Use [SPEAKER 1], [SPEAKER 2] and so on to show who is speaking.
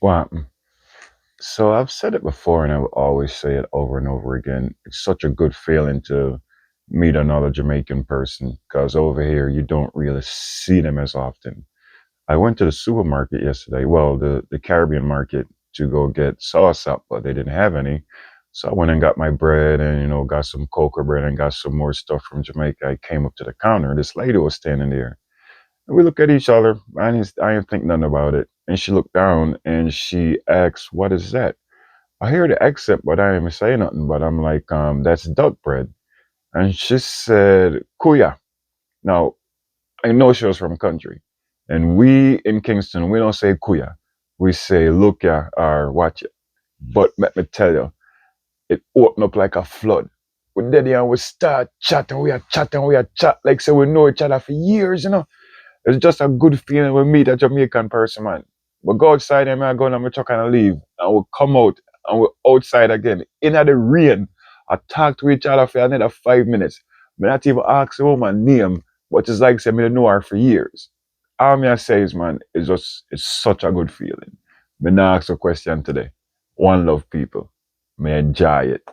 [SPEAKER 1] Well, so I've said it before, and I will always say it over and over again. It's such a good feeling to meet another Jamaican person because over here you don't really see them as often. I went to the supermarket yesterday, well, the Caribbean market, to go get sauce up, but they didn't have any. So I went and got my bread and, got some cocoa bread and got some more stuff from Jamaica. I came up to the counter. This lady was standing there. And we looked at each other. I didn't think nothing about it. And she looked down and she asked, "What is that?" I hear the accent, but I didn't say nothing. But I'm like, that's duck bread. And she said, "Kuya." Now, I know she was from country. And we in Kingston, we don't say kuya. We say look ya or watch it. But let me tell you, it opened up like a flood. We did it and we start chatting, we are chat like say we know each other for years. It's just a good feeling when we meet a Jamaican person, man. We go outside and I go on my truck and I leave. And we come out and we're outside again. In the rain. I talk to each other for another 5 minutes. Me not even ask the woman name, but it's like say me know her for years. All me I say is, man, it's such a good feeling. Me not ask a question today. One love people. Me enjoy it.